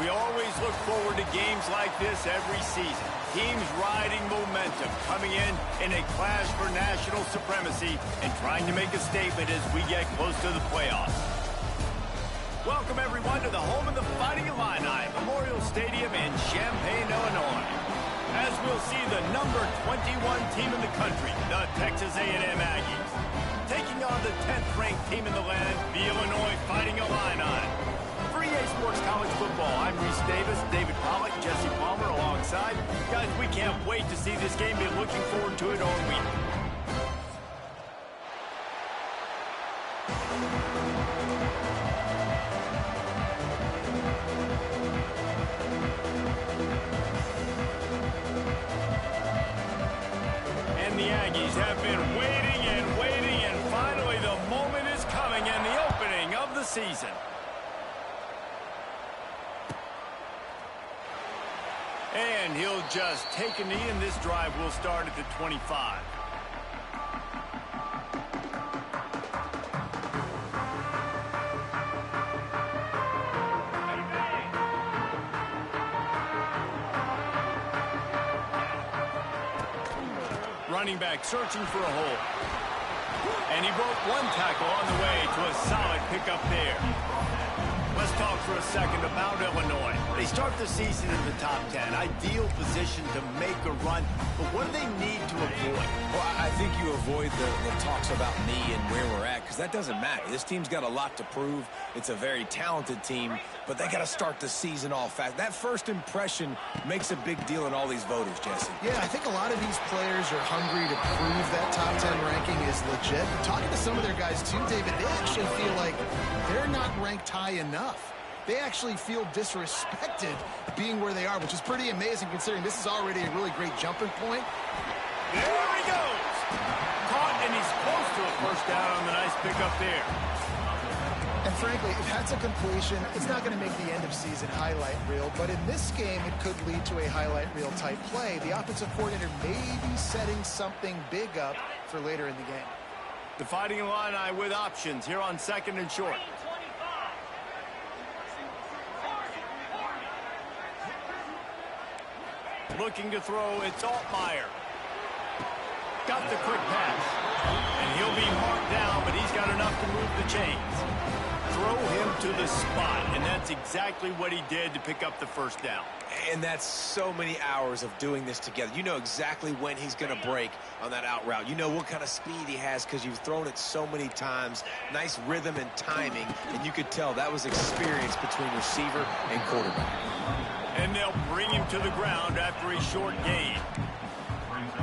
We always look forward to games like this every season. Teams riding momentum, coming in a clash for national supremacy and trying to make a statement as we get close to the playoffs. Welcome, everyone, to the home of the Fighting Illini, Memorial Stadium in Champaign, Illinois. As we'll see the number 21 team in the country, the Texas A&M Aggies, taking on the 10th-ranked team in the land, the Illinois Fighting Illini. For EA Sports College Football, I'm Reese Davis, David Pollack, Jesse Palmer alongside. Guys, we can't wait to see this game. Be looking forward to it all week. And the Aggies have been waiting, and finally the moment is coming and the opening of the season. And he'll just take a knee, and this drive will start at the 25. Running back searching for a hole. And he broke one tackle on the way to a solid pickup there. Let's talk for a second about Illinois. They start the season in the top 10. Ideal position to make a run. But what do they need to avoid? Well, I think you avoid the talks about me and where we're at, because that doesn't matter. This team's got a lot to prove. It's a very talented team, but they got to start the season off fast. That first impression makes a big deal in all these voters, Jesse. Yeah, I think a lot of these players are hungry to prove that top 10 ranking is legit. Talking to some of their guys too, David, they actually feel like they're not ranked high enough. They actually feel disrespected being where they are, which is pretty amazing considering this is already a really great jumping point. There he goes. Caught, and he's close to a first down on the nice pickup there. And frankly, if that's a completion, it's not going to make the end of season highlight reel. But in this game, it could lead to a highlight reel type play. The offensive coordinator may be setting something big up for later in the game. The Fighting Illini with options here on 2nd and short. Looking to throw, it's Altmaier. Got the quick pass. And he'll be marked down, but he's got enough to move the chains. Throw him to the spot, and that's exactly what he did to pick up the first down. And that's so many hours of doing this together. You know exactly when he's going to break on that out route. You know what kind of speed he has because you've thrown it so many times. Nice rhythm and timing, and you could tell that was experience between receiver and quarterback. And they'll bring him to the ground after a short gain.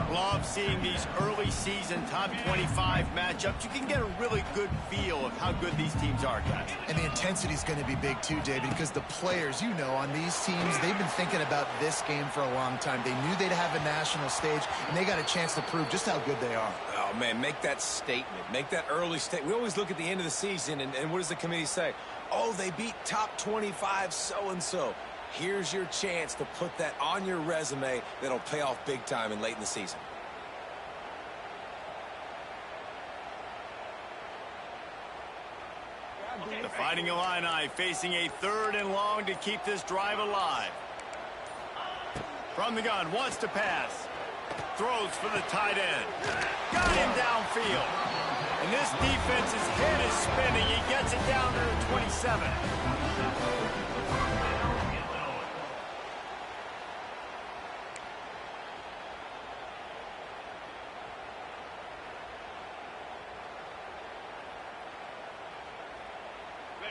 Love seeing these early season top 25 matchups. You can get a really good feel of how good these teams are, guys. And the intensity is going to be big too, David, because the players, you know, on these teams, they've been thinking about this game for a long time. They knew they'd have a national stage, and they got a chance to prove just how good they are. Oh, man, make that statement. Make that early statement. We always look at the end of the season, and what does the committee say? Oh, they beat top 25 so-and-so. Here's your chance to put that on your resume that'll pay off big time and late in the season. The Fighting Illini facing a 3rd and long to keep this drive alive. From the gun, wants to pass. Throws for the tight end. Got him downfield. And this defense's head is spinning. He gets it down to the 27.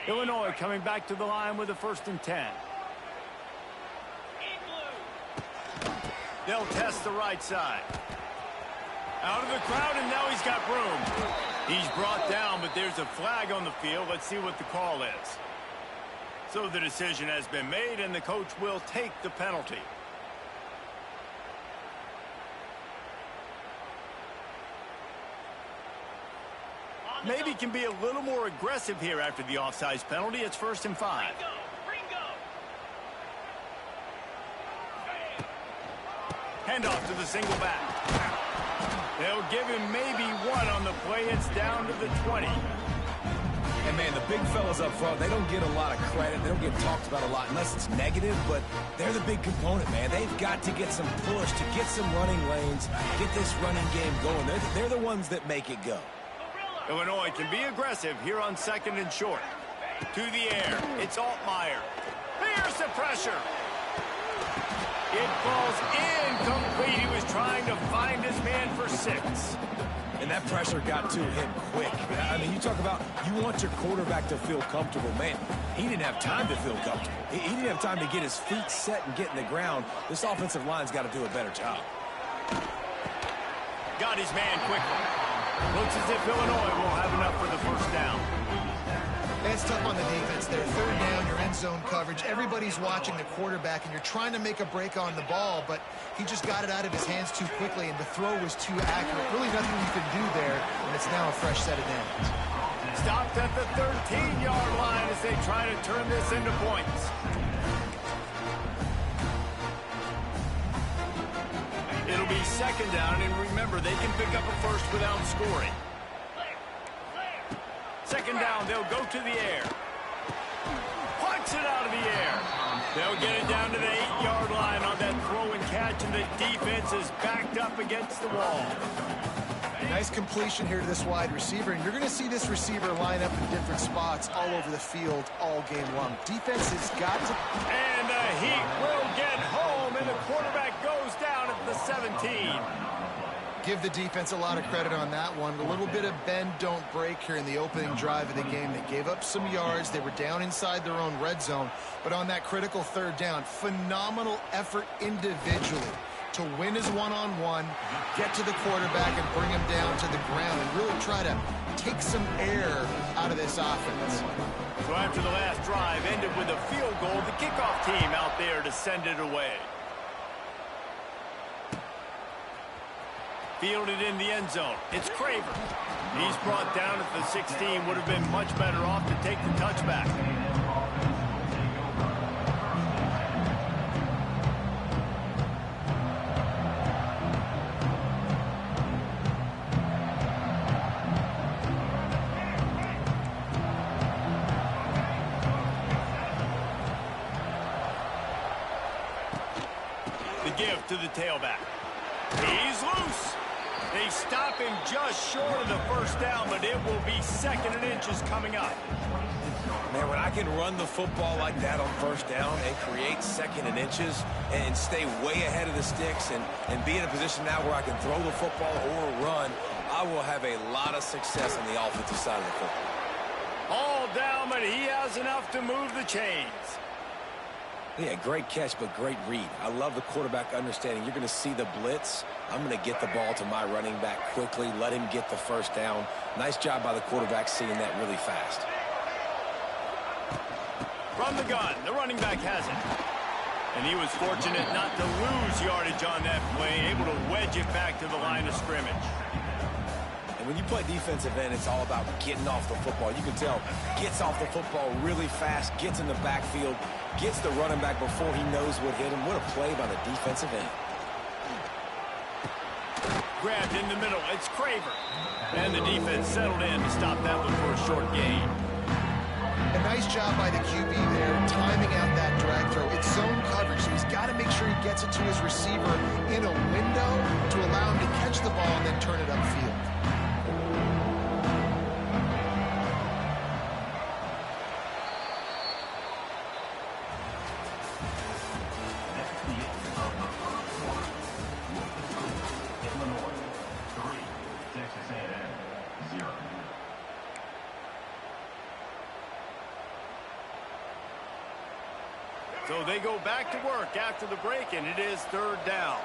Illinois coming back to the line with a 1st and 10. They'll test the right side. Out of the crowd, and now he's got room. He's brought down, but there's a flag on the field. Let's see what the call is. So the decision has been made, and the coach will take the penalty. Maybe can be a little more aggressive here after the offsides penalty. It's 1st and 5. Handoff to the single back. They'll give him maybe one on the play. It's down to the 20. And, man, the big fellas up front, they don't get a lot of credit. They don't get talked about a lot unless it's negative, but they're the big component, man. They've got to get some push, to get some running lanes, get this running game going. They're the ones that make it go. Illinois can be aggressive here on 2nd and short. To the air. It's Altmaier. Here's the pressure. It falls incomplete. He was trying to find his man for 6. And that pressure got to him quick. I mean, you talk about you want your quarterback to feel comfortable. Man, he didn't have time to feel comfortable. He didn't have time to get his feet set and get in the ground. This offensive line's got to do a better job. Got his man quickly. Looks as if Illinois will have enough for the 1st down. It's tough on the defense there. 3rd down, you're in zone coverage. Everybody's watching the quarterback, and you're trying to make a break on the ball, but he just got it out of his hands too quickly, and the throw was too accurate. Really nothing you can do there, and it's now a fresh set of downs. Stopped at the 13-yard line as they try to turn this into points. It'll be 2nd down, and remember, they can pick up a 1st without scoring. 2nd down, they'll go to the air. Punch it out of the air. They'll get it down to the 8-yard line on that throw and catch, and the defense is backed up against the wall. Nice completion here to this wide receiver, and you're going to see this receiver line up in different spots all over the field all game long. Defense has got to... And the Heat will get home, and the quarterback goes down at the 17. Give the defense a lot of credit on that one. A little bit of bend, don't break here in the opening drive of the game. They gave up some yards. They were down inside their own red zone. But on that critical third down, phenomenal effort individually to win his one-on-one, get to the quarterback and bring him down to the ground and really try to take some air out of this offense. So after the last drive ended with a field goal, the kickoff team out there to send it away. Fielded in the end zone. It's Craver. He's brought down at the 16. Would have been much better off to take the touchback. The give to the tailback. He's loose. They stop him just short of the first down, but it will be 2nd and inches coming up. Man, when I can run the football like that on first down and create 2nd and inches and stay way ahead of the sticks and be in a position now where I can throw the football or run, I will have a lot of success on the offensive side of the football. All down, but he has enough to move the chains. Yeah, great catch, but great read. I love the quarterback understanding. You're going to see the blitz. I'm going to get the ball to my running back quickly, let him get the first down. Nice job by the quarterback seeing that really fast. From the gun, the running back has it. And he was fortunate not to lose yardage on that play, able to wedge it back to the line of scrimmage. And when you play defensive end, it's all about getting off the football. You can tell, gets off the football really fast, gets in the backfield, gets the running back before he knows what hit him. What a play by the defensive end. Grabbed in the middle, it's Craver. And the defense settled in to stop that one for a short gain. A nice job by the QB there, timing out that drag throw. It's zone coverage, so he's got to make sure he gets it to his receiver in a window to allow him to catch the ball and then turn it upfield. So they go back to work after the break, and it is 3rd down.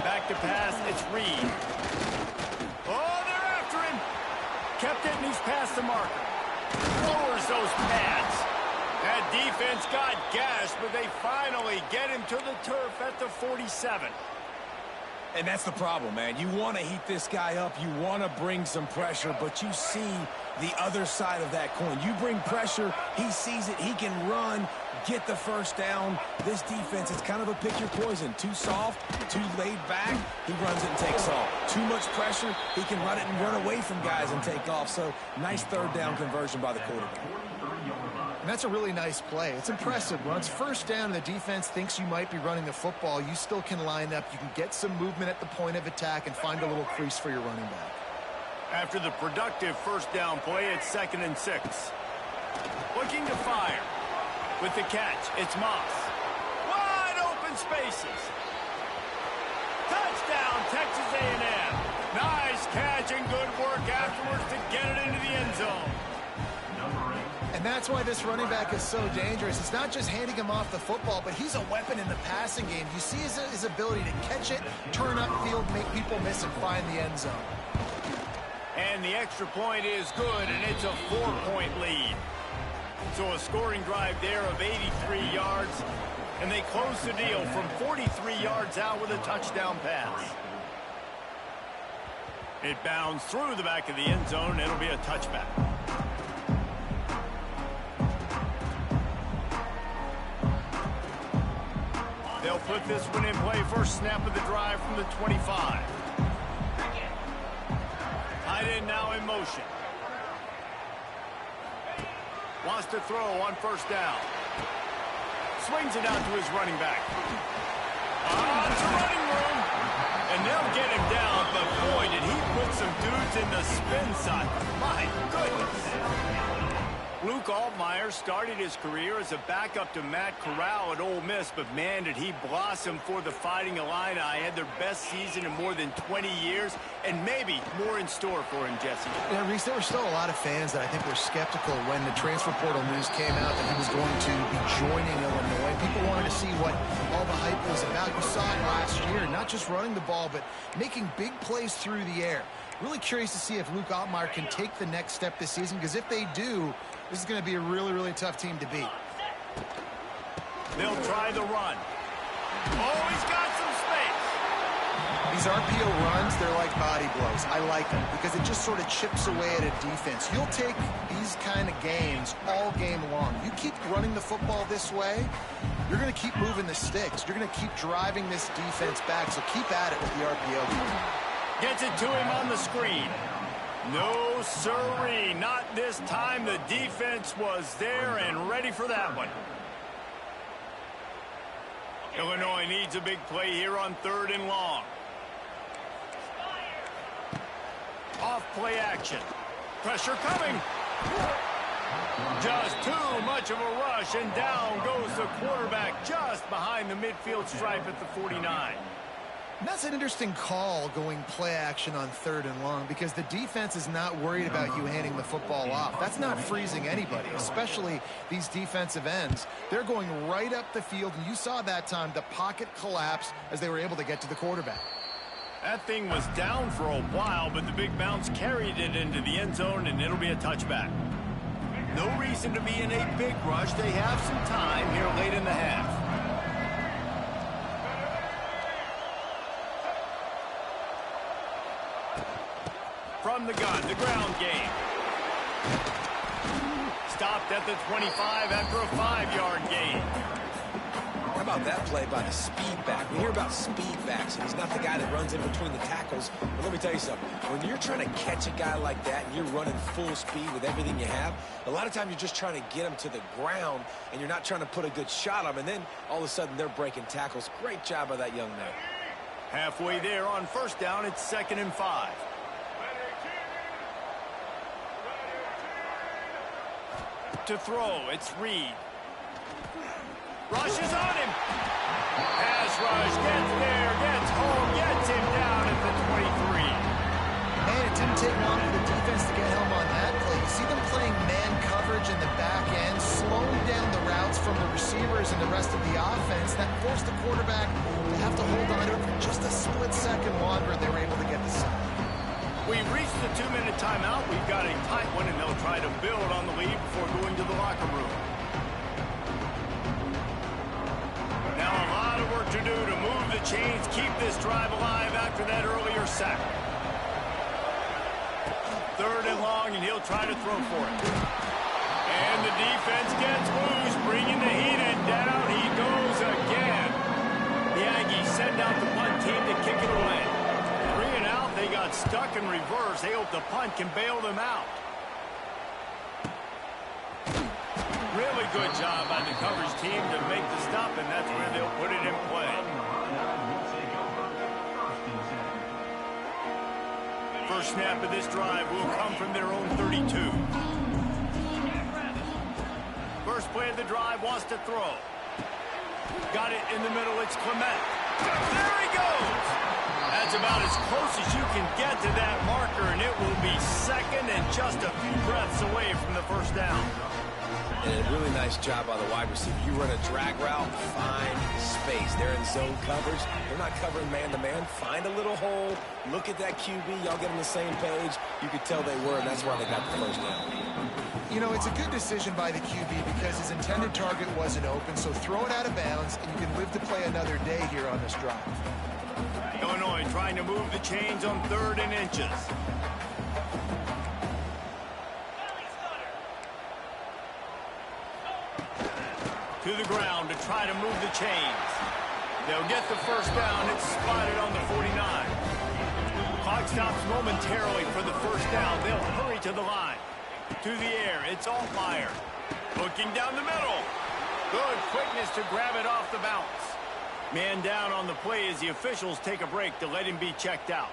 Back to pass, it's Reed. Oh, they're after him. Kept it, and he's past the marker. Lowers those pads. That defense got gashed, but they finally get him to the turf at the 47. And that's the problem, man. You want to heat this guy up. You want to bring some pressure, but you see the other side of that coin. You bring pressure, he sees it, he can run, get the first down. This defense is kind of a pick your poison. Too soft, too laid back, he runs it and takes off. Too much pressure, he can run it and run away from guys and take off. So nice 3rd down conversion by the quarterback. And that's a really nice play. It's impressive. When it's first down and the defense thinks you might be running the football, you still can line up. You can get some movement at the point of attack and find a little crease for your running back. After the productive first down play, it's 2nd and 6. Looking to fire. With the catch, it's Moss. Wide open spaces. Touchdown, Texas A&M. Nice catch and good work afterwards to get it into the end zone. And that's why this running back is so dangerous. It's not just handing him off the football, but he's a weapon in the passing game. You see his ability to catch it, turn upfield, make people miss, and find the end zone. And the extra point is good, and it's a 4-point lead. So a scoring drive there of 83 yards, and they close the deal from 43 yards out with a touchdown pass. It bounds through the back of the end zone, and it'll be a touchback. They'll put this one in play. First snap of the drive from the 25. Tight end now in motion. Wants to throw on first down. Swings it out to his running back. It's running room. And they'll get him down, but boy, did he put some dudes in the spin cycle. My goodness. Luke Altmaier started his career as a backup to Matt Corral at Ole Miss, but man, did he blossom for the Fighting Illini. Had their best season in more than 20 years, and maybe more in store for him, Jesse. Yeah, Reese, there were still a lot of fans that I think were skeptical when the transfer portal news came out that he was going to be joining Illinois. People wanted to see what all the hype was about. You saw it last year, not just running the ball, but making big plays through the air. Really curious to see if Luke Altmaier can take the next step this season, because if they do, this is going to be a really, really tough team to beat. They'll try the run. Oh, he's got some space. These RPO runs, they're like body blows. I like them because it just sort of chips away at a defense. You'll take these kind of games all game long. You keep running the football this way, you're going to keep moving the sticks. You're going to keep driving this defense back, so keep at it with the RPO. Gets it to him on the screen. No, sirree, not this time. The defense was there and ready for that one. Illinois needs a big play here on 3rd and long. Off play action. Pressure coming. Just too much of a rush, and down goes the quarterback just behind the midfield stripe at the 49. That's an interesting call, going play action on 3rd and long, because the defense is not worried about you handing the football off. That's not freezing anybody, especially these defensive ends. They're going right up the field, and you saw that time the pocket collapse as they were able to get to the quarterback. That thing was down for a while, but the big bounce carried it into the end zone, and it'll be a touchback. No reason to be in a big rush. They have some time here late in the half. From the gun, the ground game. Stopped at the 25 after a 5-yard gain. How about that play by the speed back? We hear about speed backs, and he's not the guy that runs in between the tackles. But let me tell you something. When you're trying to catch a guy like that and you're running full speed with everything you have, a lot of times you're just trying to get him to the ground, and you're not trying to put a good shot on him, and then all of a sudden they're breaking tackles. Great job by that young man. Halfway there on 1st down, it's 2nd and 5. To throw, it's Reed. Rushes on him. Pass rush, gets there, gets home, gets him down at the 23. Man, it didn't take long for the defense to get home on that play. You see them playing man coverage in the back end, slowing down the routes from the receivers and the rest of the offense. That forced the quarterback to have to hold on to it for just a split second longer, and they were able to get the sack. We've reached the 2-minute timeout. We've got a tight one, and they'll try to build on the lead before going to the locker room. Now a lot of work to do to move the chains, keep this drive alive after that earlier sack. 3rd and long, and he'll try to throw for it. And the defense gets loose, bringing the heat, and down he goes again. The Aggies send out the punt team to kick it away. 3 and out, they got stuck in reverse. They hope the punt can bail them out. Really good job by the coverage team to make the stop, and that's where they'll put it in play. First snap of this drive will come from their own 32. First play of the drive, wants to throw. Got it in the middle, it's Clement. There he goes! That's about as close as you can get to that marker, and it will be 2nd and just a few breaths away from the 1st down. And a really nice job by the wide receiver. You run a drag route, find space. They're in zone coverage. They're not covering man-to-man. Find a little hole. Look at that QB. Y'all get on the same page. You could tell they were, and that's why they got the 1st down. You know, it's a good decision by the QB because his intended target wasn't open, so throw it out of bounds, and you can live to play another day here on this drive. Illinois trying to move the chains on 3rd and inches. To the ground to try to move the chains. They'll get the 1st down. It's spotted on the 49. Clock stops momentarily for the 1st down. They'll hurry to the line. To the air, it's Altmaier. Looking down the middle. Good quickness to grab it off the bounce. Man down on the play as the officials take a break to let him be checked out.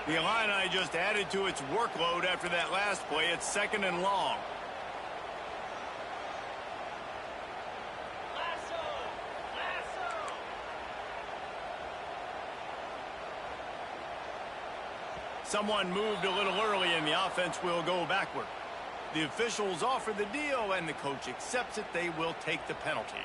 The Illini just added to its workload after that last play. It's 2nd and long. Someone moved a little early and the offense will go backward. The officials offer the deal and the coach accepts it. They will take the penalty.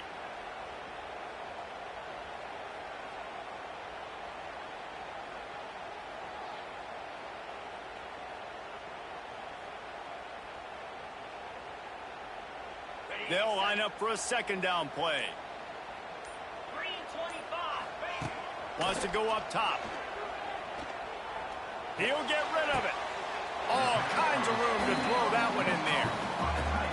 They'll line up for a 2nd down play. Wants to go up top. He'll get rid of it. All kinds of room to throw that one in there.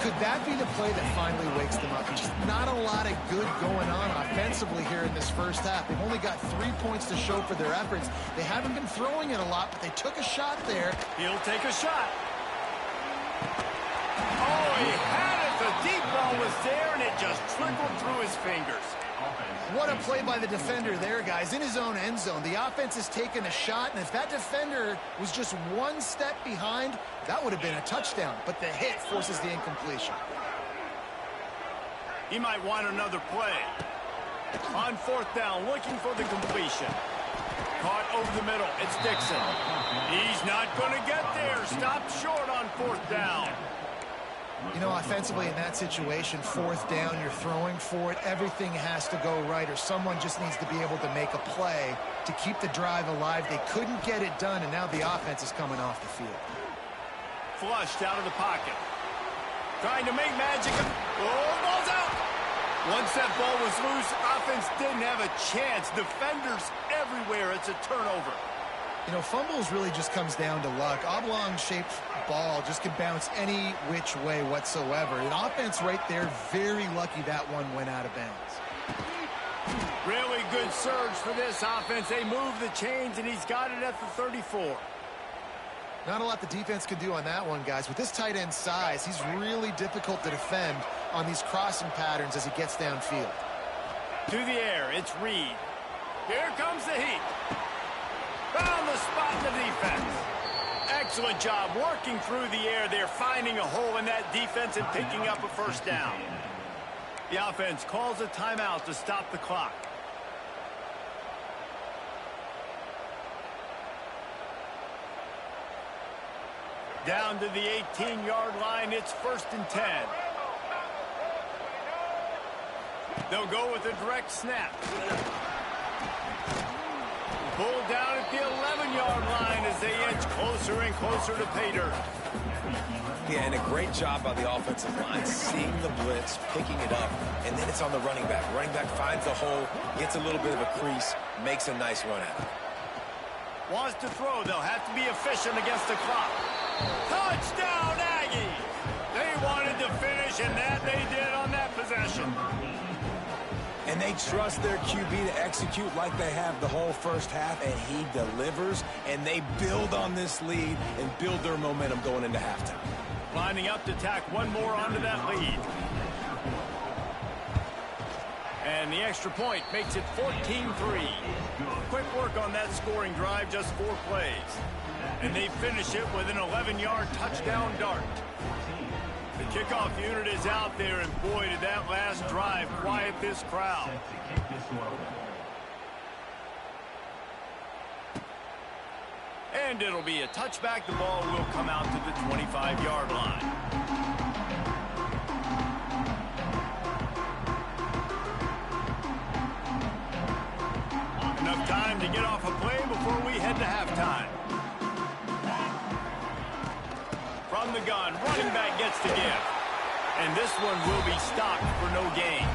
Could that be the play that finally wakes them up? Just not a lot of good going on offensively here in this first half. They've only got 3 points to show for their efforts. They haven't been throwing it a lot, but they took a shot there. He'll take a shot. Oh, he had it. The deep ball was there, and it just trickled through his fingers. What a play by the defender there, guys. In his own end zone, the offense has taken a shot, and if that defender was just one step behind, that would have been a touchdown. But the hit forces the incompletion. He might want another play. On 4th down, looking for the completion. Caught over the middle. It's Dixon. He's not going to get there. Stopped short on 4th down. You know, offensively in that situation, 4th down, you're throwing for it. Everything has to go right, or someone just needs to be able to make a play to keep the drive alive. They couldn't get it done, and now the offense is coming off the field. Flushed out of the pocket. Trying to make magic. Oh, ball's out. Once that ball was loose, offense didn't have a chance. Defenders everywhere. It's a turnover. You know, fumbles really just comes down to luck. Oblong-shaped ball just can bounce any which way whatsoever. An offense right there, very lucky that one went out of bounds. Really good surge for this offense. They move the chains, and he's got it at the 34. Not a lot the defense could do on that one, guys. With this tight end size, he's really difficult to defend on these crossing patterns as he gets downfield. To the air, it's Reed. Here comes the heat. Found the spot in the defense. Excellent job working through the air. They're finding a hole in that defense and picking up a 1st down. The offense calls a timeout to stop the clock. Down to the 18-yard line, it's 1st and 10. They'll go with a direct snap. Pulled down at the 11-yard line as they edge closer and closer to pay dirt. Yeah, and a great job by the offensive line, seeing the blitz, picking it up, and then it's on the running back. Running back finds the hole, gets a little bit of a crease, makes a nice run at it. Wants to throw. They'll have to be efficient against the clock. Touchdown, Aggies! They wanted to finish, and that they did on that possession. And they trust their QB to execute like they have the whole first half, and he delivers, and they build on this lead and build their momentum going into halftime. Lining up to tack one more onto that lead. And the extra point makes it 14-3. Quick work on that scoring drive, just 4 plays. And they finish it with an 11-yard touchdown dart. The kickoff unit is out there, and boy, did that last drive quiet this crowd. And it'll be a touchback. The ball will come out to the 25-yard line. Enough time to get off a play before we head to halftime. From the gun, running back gets the give. And this one will be stopped for no gain.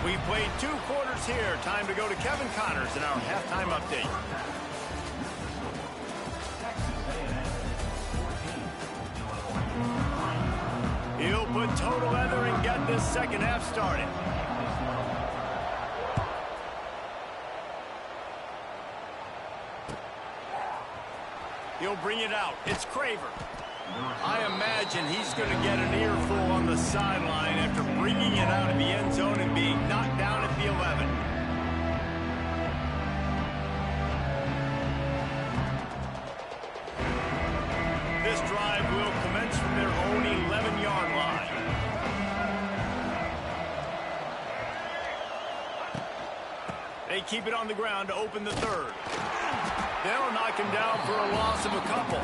We've played 2 quarters here. Time to go to Kevin Connors in our halftime update. He'll put total leather and get this second half started. He'll bring it out. It's Craver. I imagine he's going to get an earful on the sideline after bringing it out of the end zone and being knocked down at the 11. 7-yard line. They keep it on the ground to open the third. They'll knock him down for a loss of a couple.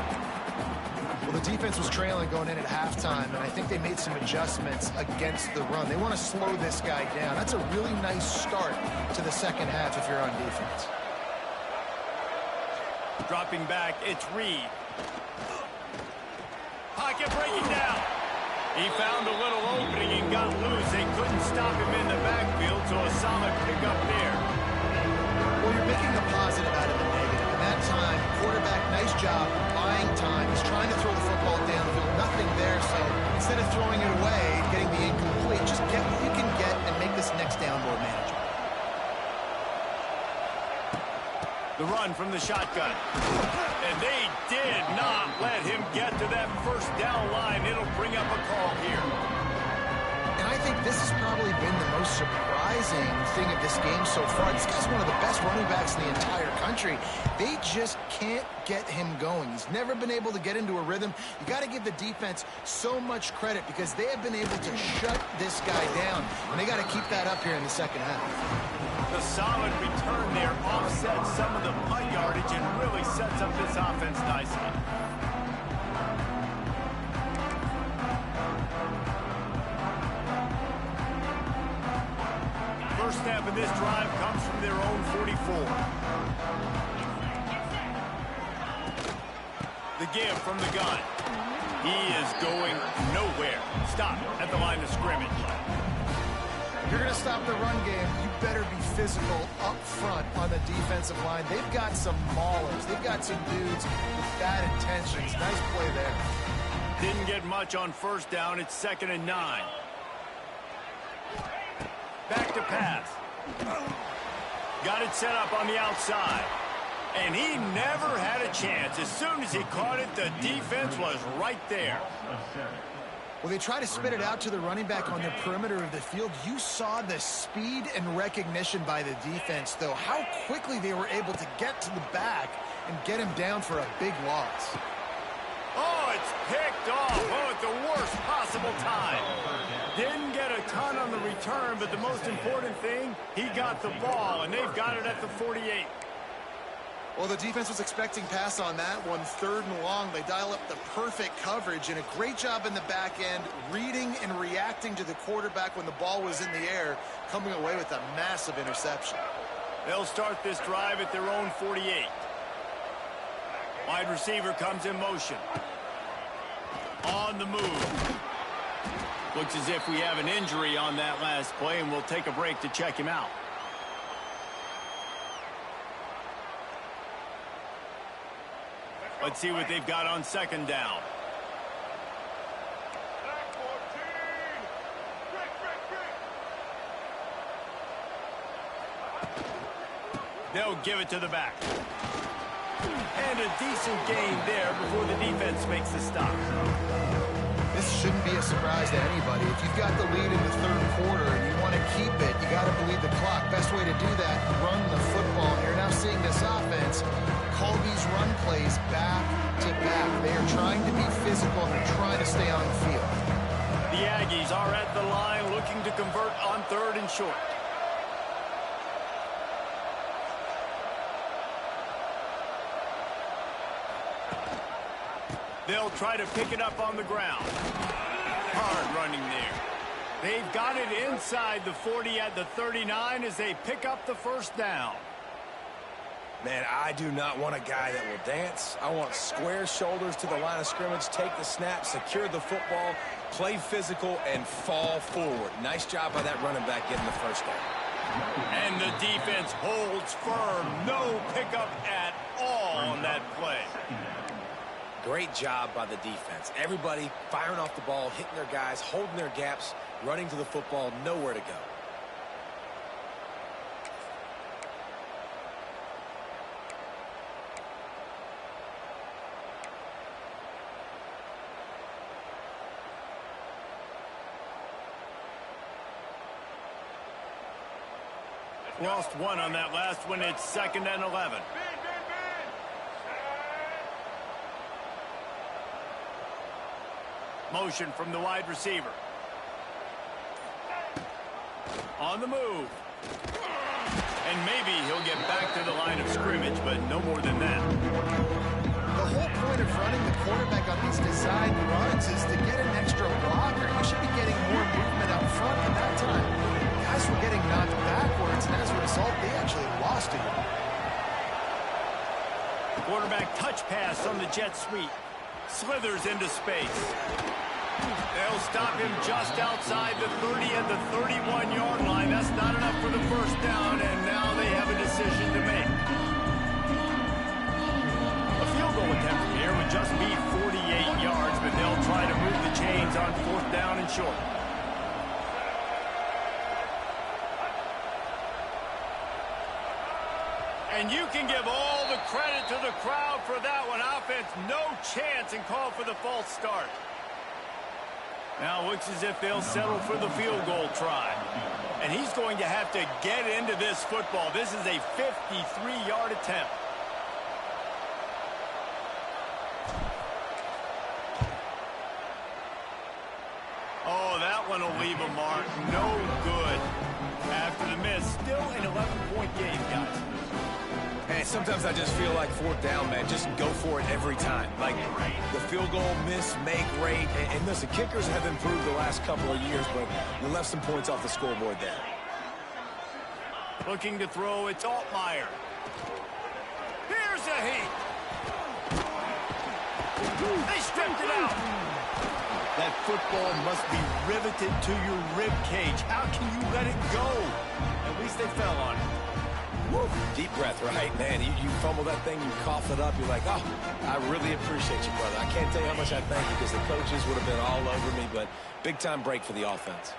Well, the defense was trailing going in at halftime, and I think they made some adjustments against the run. They want to slow this guy down. That's a really nice start to the second half if you're on defense. Dropping back, it's Reed. Pocket breaking down. He found a little opening and got loose. They couldn't stop him in the backfield, so a solid pickup there. Well, you're making the positive out of the negative. In that time, quarterback, nice job buying time. He's trying to throw the football downfield. Nothing there, so instead of throwing it away, getting the incomplete, just get what you can get and make this next down more manageable. The run from the shotgun. And they did not let him get to that first down line. It'll bring up a call here. And I think this has probably been the most surprising thing of this game so far. This guy's one of the best running backs in the entire country. They just can't get him going. He's never been able to get into a rhythm. You got to give the defense so much credit because they have been able to shut this guy down. And they got to keep that up here in the second half. The solid return there offsets some of the punt yardage and really sets up this offense nicely. First snap of this drive comes from their own 44. The give from the gun. He is going nowhere. Stop at the line of scrimmage. If you're going to stop the run game, you better be physical up front on the defensive line. They've got some maulers. They've got some dudes with bad intentions. Nice play there. Didn't get much on first down. It's 2nd and 9. Back to pass. Got it set up on the outside. And he never had a chance. As soon as he caught it, the defense was right there. Well, they try to spit it out to the running back on the perimeter of the field. You saw the speed and recognition by the defense, though. How quickly they were able to get to the back and get him down for a big loss. Oh, it's picked off. Oh, at the worst possible time. Didn't get a ton on the return, but the most important thing, he got the ball, and they've got it at the 48. Well, the defense was expecting pass on that one, 3rd and long. They dial up the perfect coverage and a great job in the back end, reading and reacting to the quarterback when the ball was in the air, coming away with a massive interception. They'll start this drive at their own 48. Wide receiver comes in motion. On the move. Looks as if we have an injury on that last play, and we'll take a break to check him out. Let's see what they've got on 2nd down. They'll give it to the back. And a decent gain there before the defense makes the stop. This shouldn't be a surprise to anybody. If you've got the lead in the 3rd quarter and you want to keep it, you got to bleed the clock. Best way to do that, run the football. And you're now seeing this offense call these run plays back to back. They are trying to be physical and they're trying to stay on the field. The Aggies are at the line looking to convert on 3rd and short. They'll try to pick it up on the ground. Hard running there. They've got it inside the 40 at the 39 as they pick up the first down. Man, I do not want a guy that will dance. I want square shoulders to the line of scrimmage, take the snap, secure the football, play physical, and fall forward. Nice job by that running back getting the first down. And the defense holds firm. No pickup at all on that play. Great job by the defense. Everybody firing off the ball, hitting their guys, holding their gaps, running to the football, nowhere to go. Lost one on that last one. It's 2nd and 11. Motion from the wide receiver. On the move. And maybe he'll get back to the line of scrimmage, but no more than that. The whole point of running the quarterback on these designed runs is to get an extra blocker. You should be getting more movement up front. At that time, guys were getting knocked backwards, and as a result, they actually lost it. Quarterback touch pass on the jet sweep. Slithers into space. They'll stop him just outside the 30 at the 31-yard line. That's not enough for the first down, and now they have a decision to make. A field goal attempt from here would just be 48 yards, but they'll try to move the chains on 4th down and short. And you can give all the credit to the crowd for that one. Offense, no chance, and call for the false start. Now it looks as if they'll settle for the field goal try. And he's going to have to get into this football. This is a 53-yard attempt. Oh, that one will leave a mark. No good. After the miss, still an 11-point game, guys. Hey, sometimes I just feel like 4th down, man. Just go for it every time. Like the field goal miss, make rate. And listen, kickers have improved the last couple of years, but you left some points off the scoreboard there. Looking to throw, it's Altmaier. Here's a heat. They stripped it out. That football must be riveted to your rib cage. How can you let it go? At least they fell on it. Woo. Deep breath, right, man? You fumble that thing, you cough it up, you're like, oh, I really appreciate you, brother. I can't tell you how much I thank you because the coaches would have been all over me, but big-time break for the offense.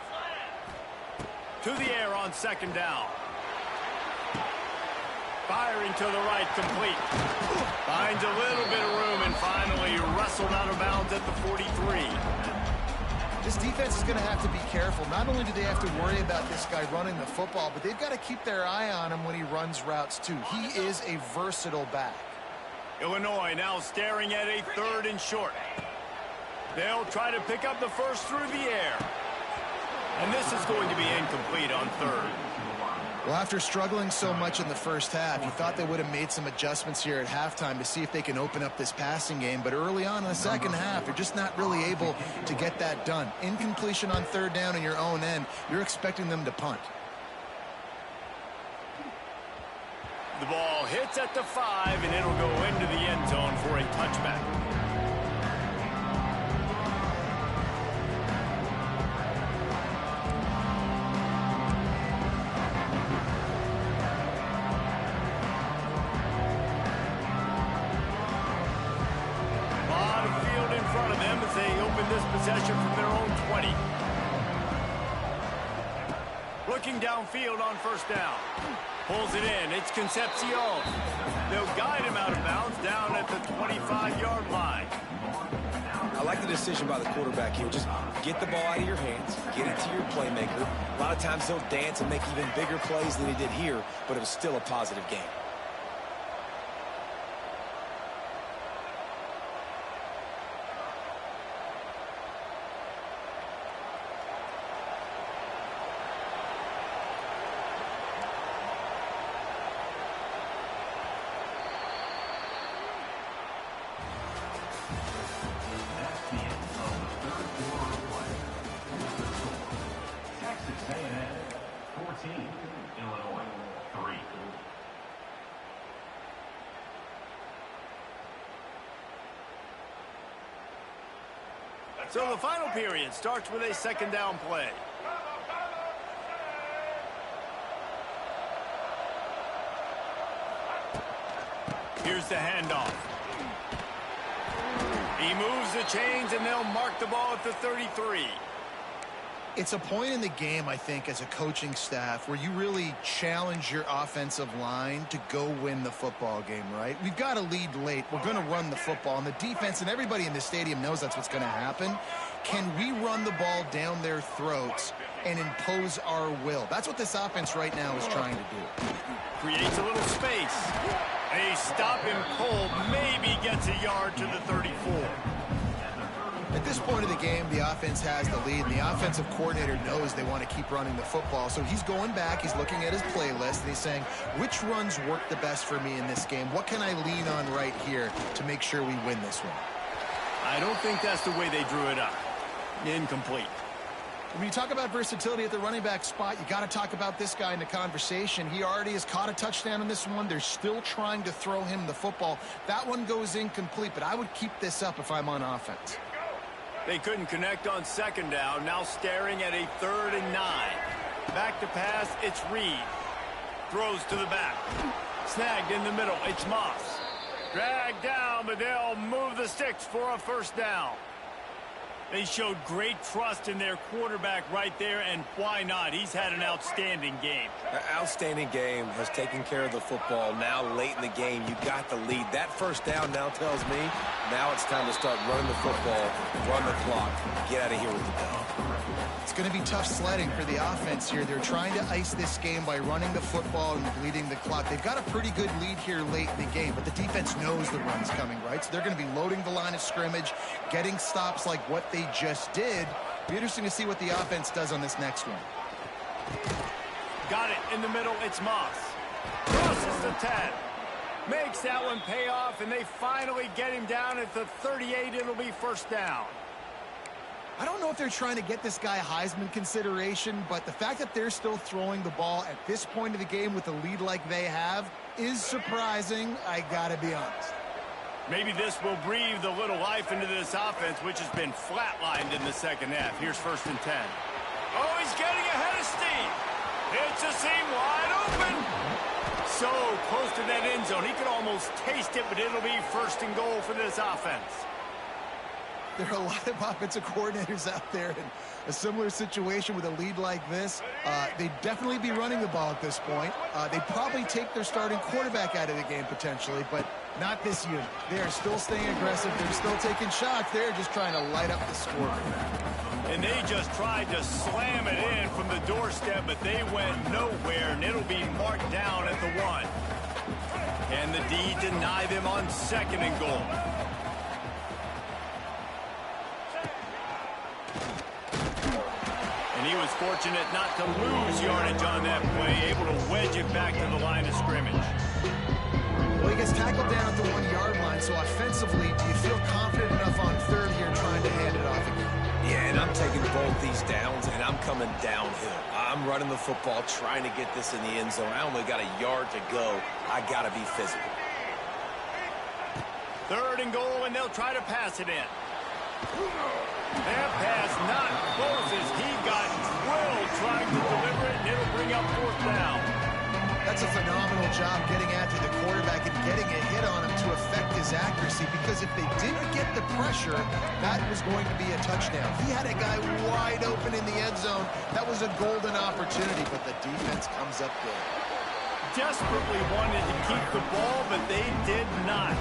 To the air on 2nd down. Firing to the right, complete. Finds a little bit of room and finally wrestled out of bounds at the 43. This defense is going to have to be careful. Not only do they have to worry about this guy running the football, but they've got to keep their eye on him when he runs routes, too. He is a versatile back. Illinois now staring at a 3rd and short. They'll try to pick up the first through the air. And this is going to be incomplete on 3rd. Well, after struggling so much in the first half, you thought they would have made some adjustments here at halftime to see if they can open up this passing game. But early on in the second half, you're just not really able to get that done. Incompletion on 3rd down in your own end, you're expecting them to punt. The ball hits at the 5, and it'll go into the end zone for a touchback. Possession from their own 20. Looking downfield on 1st down. Pulls it in. It's Concepcion. They'll guide him out of bounds down at the 25-yard line. I like the decision by the quarterback here. Just get the ball out of your hands, get it to your playmaker. A lot of times he'll dance and make even bigger plays than he did here, but it was still a positive game. So the final period starts with a 2nd down play. Here's the handoff. He moves the chains, and they'll mark the ball at the 33. It's a point in the game, I think, as a coaching staff where you really challenge your offensive line to go win the football game, right? We've got to lead late. We're going to run the football, and the defense and everybody in the stadium knows that's what's going to happen. Can we run the ball down their throats and impose our will? That's what this offense right now is trying to do. Creates a little space. They stop him cold, maybe gets a yard to the 34. At this point of the game, the offense has the lead, and the offensive coordinator knows they want to keep running the football. So he's going back, he's looking at his playlist, and he's saying, which runs work the best for me in this game? What can I lean on right here to make sure we win this one? I don't think that's the way they drew it up. Incomplete. When you talk about versatility at the running back spot, you got to talk about this guy in the conversation. He already has caught a touchdown on this one. They're still trying to throw him the football. That one goes incomplete, but I would keep this up if I'm on offense. They couldn't connect on second down. Now staring at a 3rd and 9. Back to pass, it's Reed. Throws to the back. Snagged in the middle, it's Moss. Dragged down, but they'll move the sticks for a first down. They showed great trust in their quarterback right there, and why not? He's had an outstanding game. An outstanding game, has taken care of the football. Now, late in the game, you got the lead. That first down now tells me now it's time to start running the football, run the clock, get out of here with the dog. It's going to be tough sledding for the offense here. They're trying to ice this game by running the football and bleeding the clock. They've got a pretty good lead here late in the game, but the defense knows the run's coming, right? So they're going to be loading the line of scrimmage, getting stops like what they just did. Be interesting to see what the offense does on this next one. Got it in the middle, it's Moss. Crosses the 10. Makes that one pay off, and they finally get him down at the 38. It'll be first down. I don't know if they're trying to get this guy Heisman consideration, but the fact that they're still throwing the ball at this point of the game with a lead like they have is surprising, I gotta be honest. Maybe this will breathe a little life into this offense, which has been flatlined in the second half. Here's 1st and 10. Oh, he's getting ahead of steam. It's a seam wide open. So close to that end zone. He could almost taste it, but it'll be 1st and goal for this offense. There are a lot of offensive coordinators out there in a similar situation with a lead like this. They'd definitely be running the ball at this point. They'd probably take their starting quarterback out of the game potentially, but not this unit. They are still staying aggressive. They're still taking shots. They're just trying to light up the scoreboard. And they just tried to slam it in from the doorstep, but they went nowhere, and it'll be marked down at the 1. Can the D deny them on 2nd and goal? And he was fortunate not to lose yardage on that play, able to wedge it back to the line of scrimmage. Well, he gets tackled down at the 1-yard line, so offensively, do you feel confident enough on 3rd here trying to hand it off again? Yeah, and I'm taking both these downs, and I'm coming downhill. I'm running the football, trying to get this in the end zone. I only got a yard to go. I got to be physical. 3rd and goal, and they'll try to pass it in. That pass not close as he got drilled trying to deliver it, and it'll bring up 4th down. That's a phenomenal job getting after the quarterback and getting a hit on him to affect his accuracy, because if they didn't get the pressure, that was going to be a touchdown. He had a guy wide open in the end zone. That was a golden opportunity, but the defense comes up big. Desperately wanted to keep the ball, but they did not.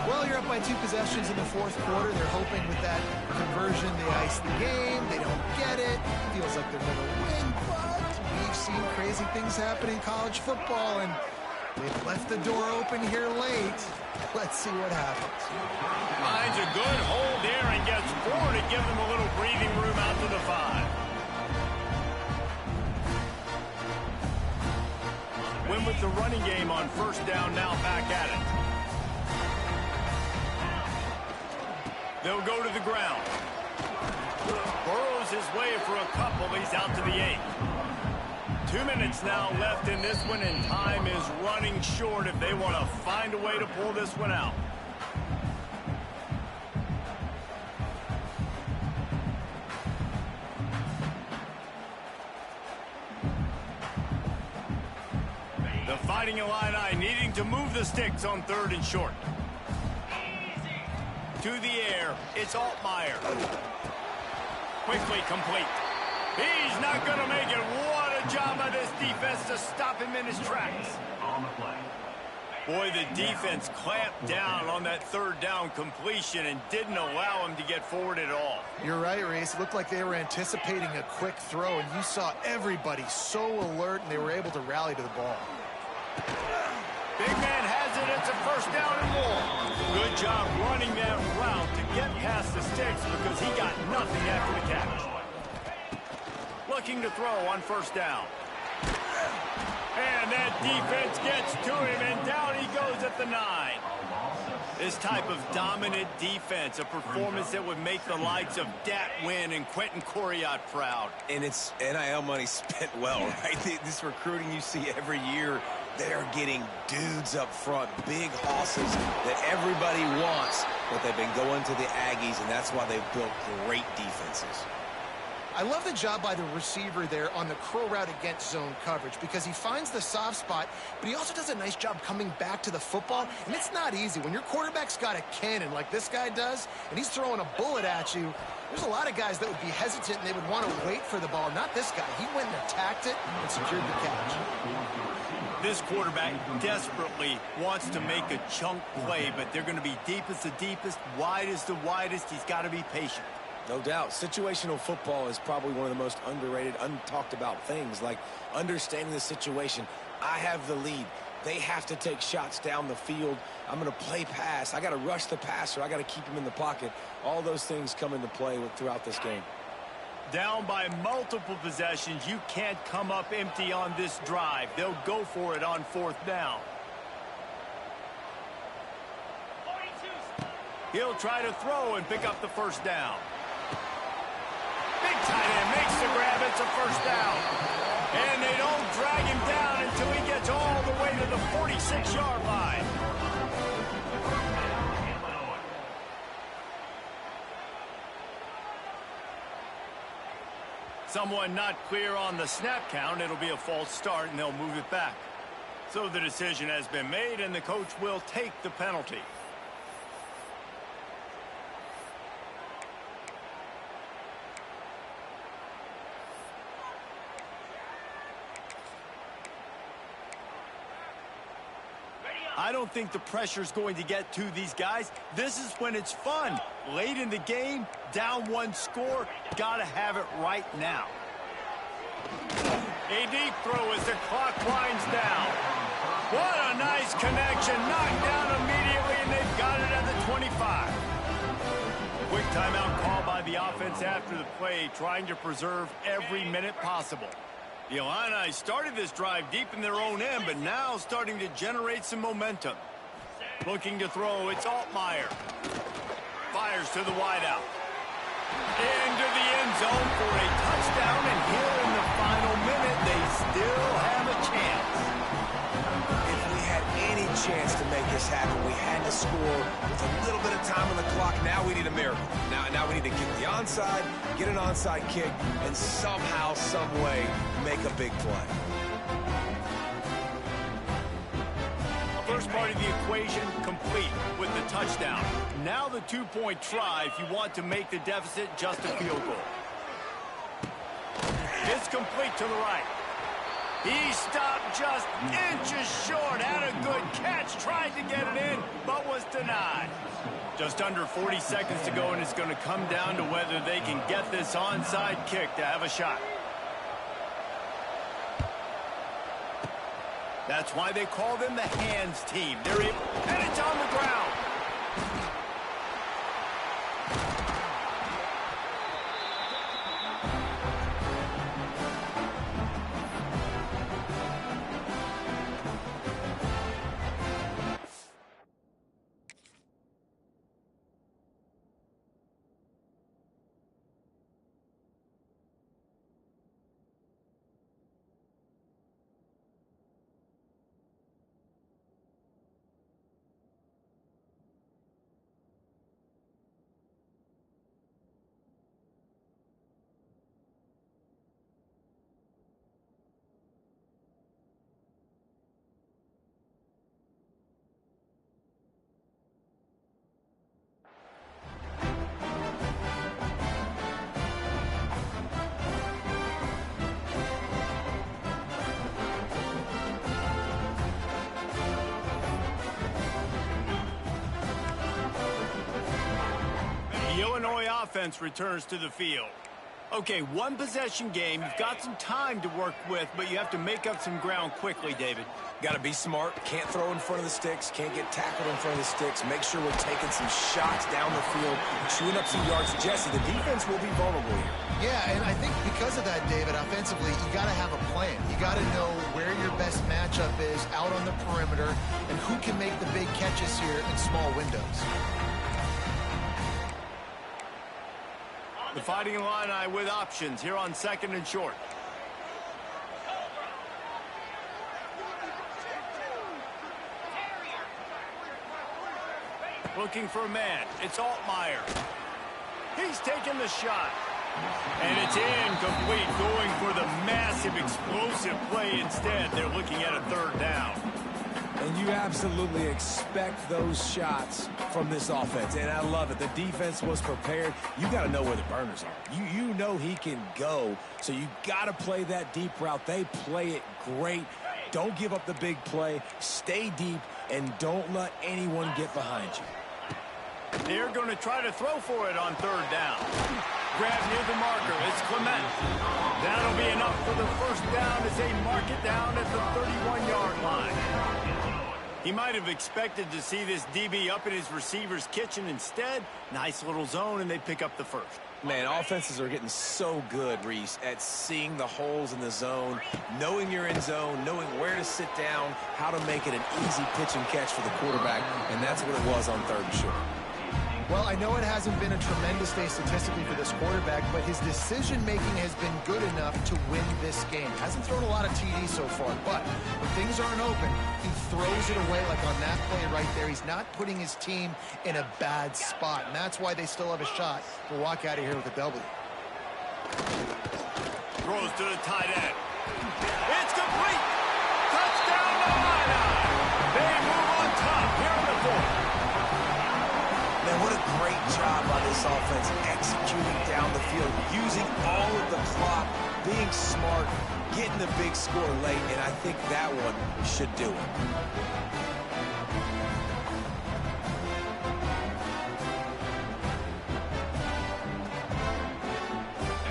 Well, you're up by 2 possessions in the 4th quarter. They're hoping with that conversion they ice the game. They don't get it. Feels like they're going to win, but we've seen crazy things happen in college football, and they've left the door open here late. Let's see what happens. Finds a good hold there and gets 4 to give them a little breathing room out to the 5. Win with the running game on 1st down, now back at it. They'll go to the ground. Burrows his way for a couple. He's out to the 8. 2 minutes now left in this one, and time is running short if they want to find a way to pull this one out. The Fighting Illini needing to move the sticks on 3rd and short. To the air, it's Altmaier. Quickly complete. He's not going to make it. What a job by this defense to stop him in his tracks. Boy, the defense clamped down on that 3rd down completion and didn't allow him to get forward at all. You're right, Reese. It looked like they were anticipating a quick throw, and you saw everybody so alert, and they were able to rally to the ball. Big man has it. It's a 1st down and more. Good job running that route to get past the sticks because he got nothing after the catch. Looking to throw on first down. And that defense gets to him, and down he goes at the 9. This type of dominant defense, a performance that would make the likes of Dat Wynn and Quentin Coriat proud. And it's NIL money spent well, right? This recruiting you see every year, they're getting dudes up front, big hosses that everybody wants, but they've been going to the Aggies, and that's why they've built great defenses. I love the job by the receiver there on the curl route against zone coverage because he finds the soft spot, but he also does a nice job coming back to the football, and it's not easy. When your quarterback's got a cannon like this guy does, and he's throwing a bullet at you, there's a lot of guys that would be hesitant, and they would want to wait for the ball. Not this guy. He went and attacked it and secured the catch. This quarterback desperately wants to make a chunk play, but they're going to be deep as the deepest, wide as the widest. He's got to be patient. No doubt. Situational football is probably one of the most underrated, untalked about things, like understanding the situation. I have the lead. They have to take shots down the field. I'm going to play pass. I got to rush the passer. I got to keep him in the pocket. All those things come into play throughout this game. Down by multiple possessions, you can't come up empty on this drive. They'll go for it on fourth down. He'll try to throw and pick up the first down. Big tight end makes the grab. It's a first down. And they don't drag him down until he gets all the way to the 46-yard line. Someone not clear on the snap count. It'll be a false start, and they'll move it back. So the decision has been made, and the coach will take the penalty. I don't think the pressure's going to get to these guys. This is when it's fun. Late in the game, down one score, gotta have it right now. A deep throw as the clock winds down. What a nice connection. Knocked down immediately, and they've got it at the 25. Quick timeout call by the offense after the play, trying to preserve every minute possible. The Illini started this drive deep in their own end, but now starting to generate some momentum. Looking to throw, it's Altmaier. Fires to the wideout. Into the end zone for a touchdown, and here in the final minute, they still have a chance. If we had any chance to make this happen, we had to score with a little bit of time on the clock. Now we need a miracle. Now we need to get the onside, get an onside kick, and somehow, some way, make a big play. First part of the equation complete with the touchdown. Now the two-point try if you want to make the deficit just a field goal. It's complete to the right. He stopped just inches short. Had a good catch. Tried to get it in, but was denied. Just under 40 seconds to go, and it's going to come down to whether they can get this onside kick to have a shot. That's why they call them the hands team. They're in, and it's on the ground. The Illinois offense returns to the field. Okay, one possession game. You've got some time to work with, but you have to make up some ground quickly, David. Got to be smart. Can't throw in front of the sticks. Can't get tackled in front of the sticks. Make sure we're taking some shots down the field, chewing up some yards. Jesse, the defense will be vulnerable here. Yeah, and I think because of that, David, offensively, you got to have a plan. You got to know where your best matchup is out on the perimeter and who can make the big catches here in small windows. The Fighting Illini with options here on 2nd and short. Looking for a man. It's Altmaier. He's taking the shot. And it's incomplete, going for the massive explosive play instead. They're looking at a 3rd down. And you absolutely expect those shots from this offense, and I love it. The defense was prepared. You got to know where the burners are. You know he can go, so you got to play that deep route. They play it great. Don't give up the big play. Stay deep, and don't let anyone get behind you. They're going to try to throw for it on 3rd down. Grab near the marker. It's Clement. That'll be enough for the 1st down as they mark it down at the 31-yard line. He might have expected to see this DB up in his receiver's kitchen. Instead, nice little zone, and they pick up the 1st. Man, offenses are getting so good, Reese, at seeing the holes in the zone, knowing you're in zone, knowing where to sit down, how to make it an easy pitch and catch for the quarterback, and that's what it was on 3rd and short. Well, I know it hasn't been a tremendous day statistically for this quarterback, but his decision-making has been good enough to win this game. Hasn't thrown a lot of TDs so far, but when things aren't open, he throws it away like on that play right there. He's not putting his team in a bad spot, and that's why they still have a shot to walk out of here with a W. Throws to the tight end. It's complete! Touchdown, Illini! They move on top here in the 4th. Man, what a great job by this offense executing down the field, using all of the clock, being smart, getting the big score late, and I think that one should do it.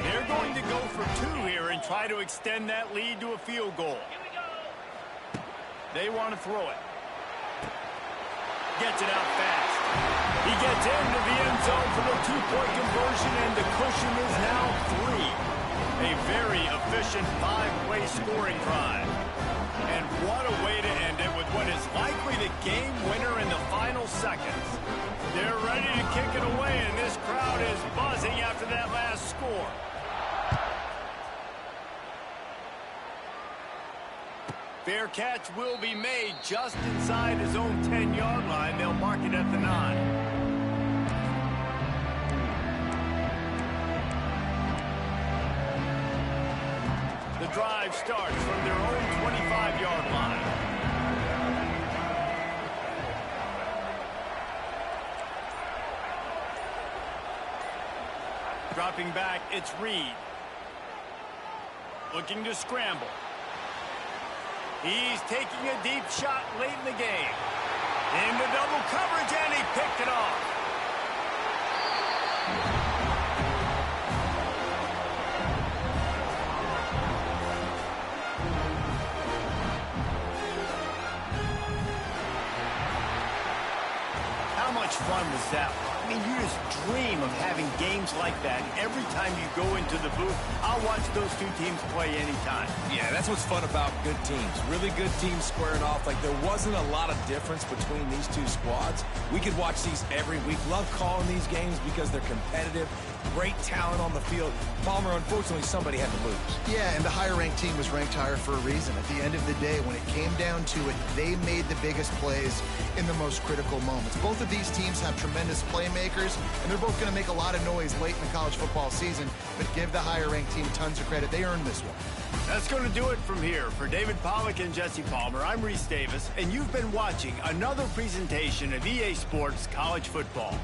They're going to go for 2 here and try to extend that lead to a field goal. They want to throw it. Gets it out fast. He gets into the end zone for the 2-point conversion, and the cushion is now 3. A very efficient 5-play scoring drive. And what a way to end it with what is likely the game winner in the final seconds. They're ready to kick it away, and this crowd is buzzing after that last score. Fair catch will be made just inside his own 10-yard line. They'll mark it at the 9. The drive starts from their own 25-yard line. Dropping back, it's Reed. Looking to scramble. He's taking a deep shot late in the game. Into double coverage, and he picked it off. How much fun was that? I mean, you just dream of having games like that. Every time you go into the booth, I'll watch those 2 teams play anytime. Yeah, that's what's fun about good teams. Really good teams squaring off. Like, there wasn't a lot of difference between these 2 squads. We could watch these every week. Love calling these games because they're competitive. Great talent on the field. Palmer, unfortunately, somebody had to lose. Yeah, and the higher-ranked team was ranked higher for a reason. At the end of the day, when it came down to it, they made the biggest plays in the most critical moments. Both of these teams have tremendous playmakers, and they're both going to make a lot of noise late in the college football season, but give the higher-ranked team tons of credit. They earned this one. That's going to do it from here. For David Pollack and Jesse Palmer, I'm Reese Davis, and you've been watching another presentation of EA Sports College Football.